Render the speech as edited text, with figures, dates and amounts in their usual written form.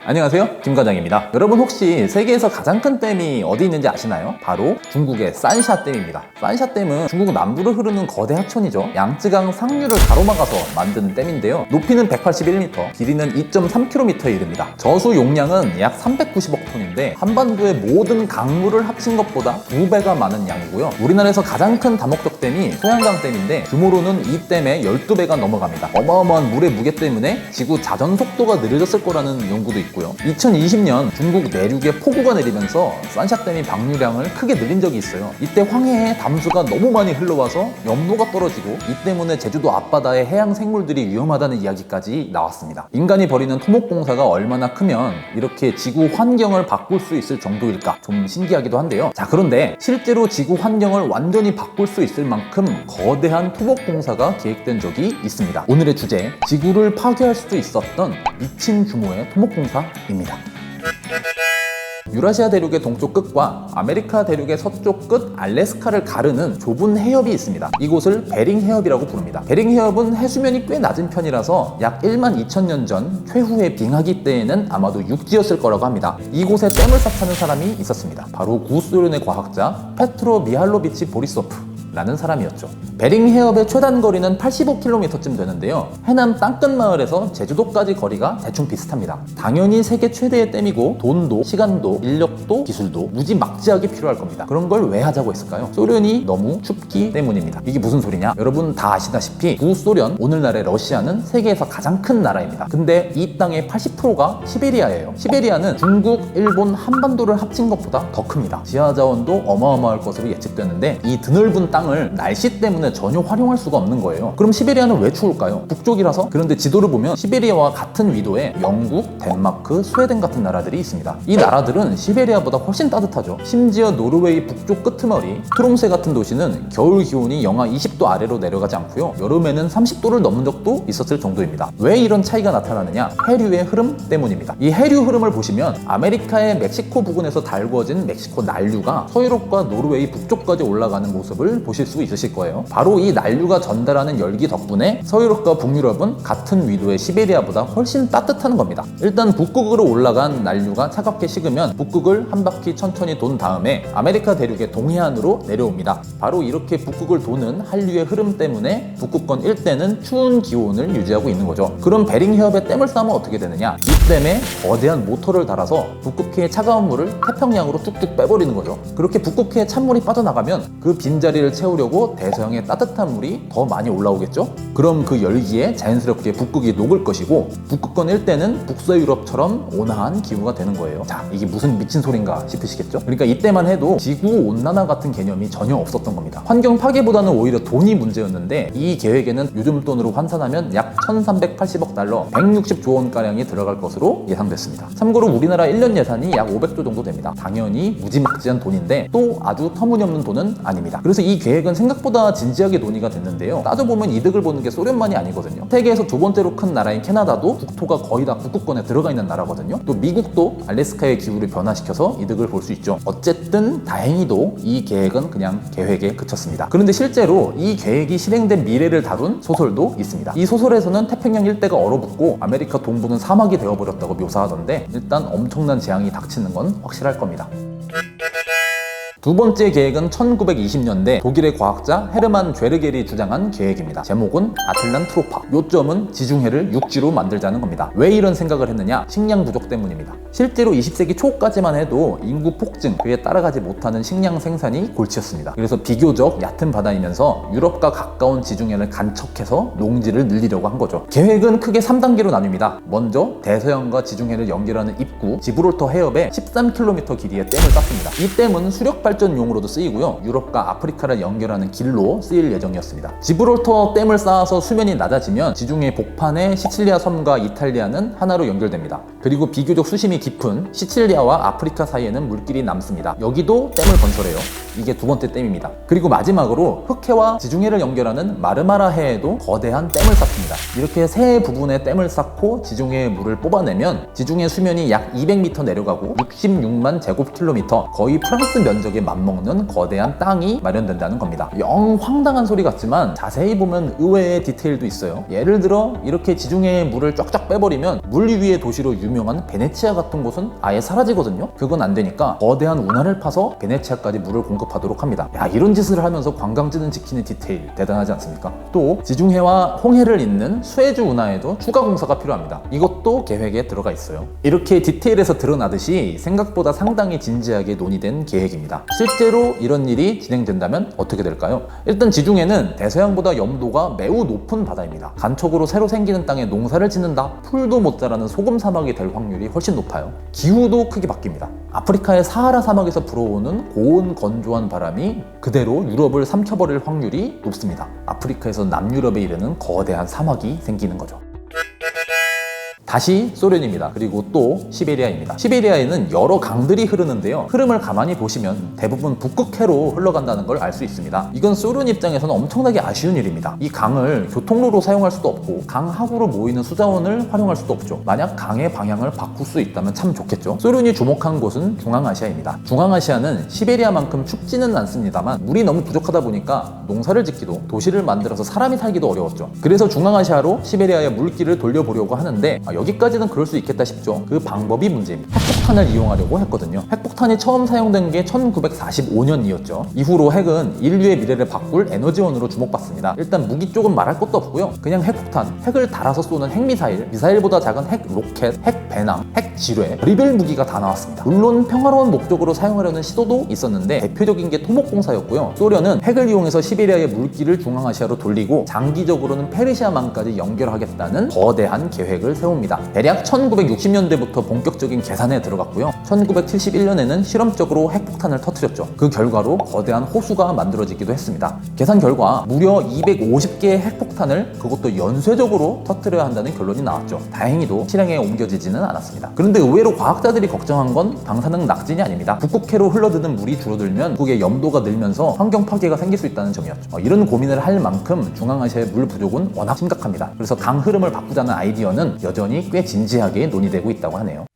안녕하세요, 김과장입니다. 여러분 혹시 세계에서 가장 큰 댐이 어디 있는지 아시나요? 바로 중국의 산샤댐입니다. 산샤댐은 중국 남부를 흐르는 거대 하천이죠. 양쯔강 상류를 가로막아서 만든 댐인데요. 높이는 181m, 길이는 2.3km에 이릅니다. 저수 용량은 약 390억 톤인데 한반도의 모든 강물을 합친 것보다 2배가 많은 양이고요. 우리나라에서 가장 큰 다목적 댐이 소양강 댐인데 규모로는 이 댐의 12배가 넘어갑니다. 어마어마한 물의 무게 때문에 지구 자전 속도가 느려졌을 거라는 연구도 있고요. 2020년 중국 내륙에 폭우가 내리면서 산샤댐이 방류량을 크게 늘린 적이 있어요. 이때 황해에 담수가 너무 많이 흘러와서 염도가 떨어지고 이 때문에 제주도 앞바다의 해양 생물들이 위험하다는 이야기까지 나왔습니다. 인간이 벌이는 토목공사가 얼마나 크면 이렇게 지구 환경을 바꿀 수 있을 정도일까 좀 신기하기도 한데요. 자, 그런데 실제로 지구 환경을 완전히 바꿀 수 있을 만큼 거대한 토목공사가 계획된 적이 있습니다. 오늘의 주제, 지구를 파괴할 수도 있었던 미친 규모의 토목공사입니다. 유라시아 대륙의 동쪽 끝과 아메리카 대륙의 서쪽 끝 알래스카를 가르는 좁은 해협이 있습니다. 이곳을 베링 해협이라고 부릅니다. 베링 해협은 해수면이 꽤 낮은 편이라서 약 1만 2천년 전 최후의 빙하기 때에는 아마도 육지였을 거라고 합니다. 이곳에 댐을 쌓자는 사람이 있었습니다. 바로 구소련의 과학자 페트로 미할로비치 보리소프 라는 사람이었죠. 베링 해협의 최단 거리는 85km쯤 되는데요. 해남 땅끝 마을에서 제주도까지 거리가 대충 비슷합니다. 당연히 세계 최대의 댐이고 돈도, 시간도, 인력도, 기술도 무지막지하게 필요할 겁니다. 그런 걸 왜 하자고 했을까요? 소련이 너무 춥기 때문입니다. 이게 무슨 소리냐? 여러분 다 아시다시피 구소련, 오늘날의 러시아는 세계에서 가장 큰 나라입니다. 근데 이 땅의 80%가 시베리아예요. 시베리아는 중국, 일본, 한반도를 합친 것보다 더 큽니다. 지하 자원도 어마어마할 것으로 예측되는데 이 드넓은 땅을 날씨 때문에 전혀 활용할 수가 없는 거예요. 그럼 시베리아는 왜 추울까요? 북쪽이라서? 그런데 지도를 보면 시베리아와 같은 위도에 영국, 덴마크, 스웨덴 같은 나라들이 있습니다. 이 나라들은 시베리아보다 훨씬 따뜻하죠. 심지어 노르웨이 북쪽 끄트머리 트롬세 같은 도시는 겨울 기온이 영하 20도 아래로 내려가지 않고요. 여름에는 30도를 넘은 적도 있었을 정도입니다. 왜 이런 차이가 나타나느냐? 해류의 흐름 때문입니다. 이 해류 흐름을 보시면 아메리카의 멕시코 부근에서 달구어진 멕시코 난류가 서유럽과 노르웨이 북쪽까지 올라가는 모습을 보실 수 있으실 거예요. 바로 이 난류가 전달하는 열기 덕분에 서유럽과 북유럽은 같은 위도의 시베리아보다 훨씬 따뜻한 겁니다. 일단 북극으로 올라간 난류가 차갑게 식으면 북극을 한 바퀴 천천히 돈 다음에 아메리카 대륙의 동해안으로 내려옵니다. 바로 이렇게 북극을 도는 한류의 흐름 때문에 북극권 일대는 추운 기온을 유지하고 있는 거죠. 그럼 베링 해협에 댐을 쌓으면 어떻게 되느냐? 이 댐에 거대한 모터를 달아서 북극해의 차가운 물을 태평양으로 뚝뚝 빼버리는 거죠. 그렇게 북극해의 찬물이 빠져나가면 그 빈자리를 채우려고 대서양의 따뜻한 물이 더 많이 올라오겠죠? 그럼 그 열기에 자연스럽게 북극이 녹을 것이고 북극권 일대는 북서유럽처럼 온화한 기후가 되는 거예요. 자, 이게 무슨 미친 소린가 싶으시겠죠? 그러니까 이때만 해도 지구온난화 같은 개념이 전혀 없었던 겁니다. 환경 파괴보다는 오히려 돈이 문제였는데 이 계획에는 요즘 돈으로 환산하면 약 1380억 달러, 160조 원가량이 들어갈 것으로 예상됐습니다. 참고로 우리나라 1년 예산이 약 500조 정도 됩니다. 당연히 무지막지한 돈인데 또 아주 터무니없는 돈은 아닙니다. 그래서 이 계획은 생각보다 진지하게 논의가 됐는데요. 따져보면 이득을 보는 게 소련만이 아니거든요. 세계에서 두 번째로 큰 나라인 캐나다도 국토가 거의 다 북극권에 들어가 있는 나라거든요. 또 미국도 알래스카의 기후를 변화시켜서 이득을 볼 수 있죠. 어쨌든 다행히도 이 계획은 그냥 계획에 그쳤습니다. 그런데 실제로 이 계획이 실행된 미래를 다룬 소설도 있습니다. 이 소설에서는 태평양 일대가 얼어붙고 아메리카 동부는 사막이 되어버렸다고 묘사하던데 일단 엄청난 재앙이 닥치는 건 확실할 겁니다. 두 번째 계획은 1920년대 독일의 과학자 헤르만 죄르겔이 주장한 계획입니다. 제목은 아틀란트로파. 요점은 지중해를 육지로 만들자는 겁니다. 왜 이런 생각을 했느냐? 식량 부족 때문입니다. 실제로 20세기 초까지만 해도 인구 폭증, 그에 따라가지 못하는 식량 생산이 골치였습니다. 그래서 비교적 얕은 바다이면서 유럽과 가까운 지중해를 간척해서 농지를 늘리려고 한 거죠. 계획은 크게 3단계로 나뉩니다. 먼저 대서양과 지중해를 연결하는 입구 지브롤터 해협에 13km 길이의 댐을 쌓습니다. 이 댐은 수력 발전용으로도 쓰이고요. 유럽과 아프리카를 연결하는 길로 쓰일 예정이었습니다. 지브롤터 댐을 쌓아서 수면이 낮아지면 지중해 복판의 시칠리아 섬과 이탈리아는 하나로 연결됩니다. 그리고 비교적 수심이 깊은 시칠리아와 아프리카 사이에는 물길이 남습니다. 여기도 댐을 건설해요. 이게 두 번째 댐입니다. 그리고 마지막으로 흑해와 지중해를 연결하는 마르마라 해에도 거대한 댐을 쌓습니다. 이렇게 세 부분의 댐을 쌓고 지중해의 물을 뽑아내면 지중해 수면이 약 200m 내려가고 66만 제곱킬로미터, 거의 프랑스 면적의 지중해역에 맞먹는 거대한 땅이 마련된다는 겁니다. 영 황당한 소리 같지만 자세히 보면 의외의 디테일도 있어요. 예를 들어 이렇게 지중해의 물을 쫙쫙 빼버리면 물 위의 도시로 유명한 베네치아 같은 곳은 아예 사라지거든요. 그건 안 되니까 거대한 운하를 파서 베네치아까지 물을 공급하도록 합니다. 야, 이런 짓을 하면서 관광지는 지키는 디테일 대단하지 않습니까? 또 지중해와 홍해를 잇는 수에즈 운하에도 추가 공사가 필요합니다. 이것도 계획에 들어가 있어요. 이렇게 디테일에서 드러나듯이 생각보다 상당히 진지하게 논의된 계획입니다. 실제로 이런 일이 진행된다면 어떻게 될까요? 일단 지중해는 대서양보다 염도가 매우 높은 바다입니다. 간척으로 새로 생기는 땅에 농사를 짓는다? 풀도 못 자라는 소금 사막이 될 확률이 훨씬 높아요. 기후도 크게 바뀝니다. 아프리카의 사하라 사막에서 불어오는 고온 건조한 바람이 그대로 유럽을 삼켜버릴 확률이 높습니다. 아프리카에서 남유럽에 이르는 거대한 사막이 생기는 거죠. 다시 소련입니다. 그리고 또 시베리아입니다. 시베리아에는 여러 강들이 흐르는데요. 흐름을 가만히 보시면 대부분 북극해로 흘러간다는 걸 알 수 있습니다. 이건 소련 입장에서는 엄청나게 아쉬운 일입니다. 이 강을 교통로로 사용할 수도 없고 강 하구로 모이는 수자원을 활용할 수도 없죠. 만약 강의 방향을 바꿀 수 있다면 참 좋겠죠. 소련이 주목한 곳은 중앙아시아입니다. 중앙아시아는 시베리아만큼 춥지는 않습니다만 물이 너무 부족하다 보니까 농사를 짓기도 도시를 만들어서 사람이 살기도 어려웠죠. 그래서 중앙아시아로 시베리아의 물길을 돌려보려고 하는데 여기까지는 그럴 수 있겠다 싶죠. 그 방법이 문제입니다. 핵폭탄을 이용하려고 했거든요. 핵폭탄이 처음 사용된 게 1945년이었죠. 이후로 핵은 인류의 미래를 바꿀 에너지원으로 주목받습니다. 일단 무기 쪽은 말할 것도 없고요. 그냥 핵폭탄, 핵을 달아서 쏘는 핵미사일, 미사일보다 작은 핵 로켓, 핵 배낭, 핵 지뢰, 별의별 무기가 다 나왔습니다. 물론 평화로운 목적으로 사용하려는 시도도 있었는데 대표적인 게 토목공사였고요. 소련은 핵을 이용해서 시베리아의 물길을 중앙아시아로 돌리고 장기적으로는 페르시아만까지 연결하겠다는 거대한 계획을 세웁니다. 대략 1960년대부터 본격적인 계산에 들어갔고요. 1971년에는 실험적으로 핵폭탄을 터뜨렸죠. 그 결과로 거대한 호수가 만들어지기도 했습니다. 계산 결과 무려 250개의 핵폭탄을 그것도 연쇄적으로 터뜨려야 한다는 결론이 나왔죠. 다행히도 실행에 옮겨지지는 않았습니다. 그런데 의외로 과학자들이 걱정한 건 방사능 낙진이 아닙니다. 북극해로 흘러드는 물이 줄어들면 북극의 염도가 늘면서 환경 파괴가 생길 수 있다는 점이었죠. 이런 고민을 할 만큼 중앙아시아의 물 부족은 워낙 심각합니다. 그래서 강 흐름을 바꾸자는 아이디어는 여전히 꽤 진지하게 논의되고 있다고 하네요.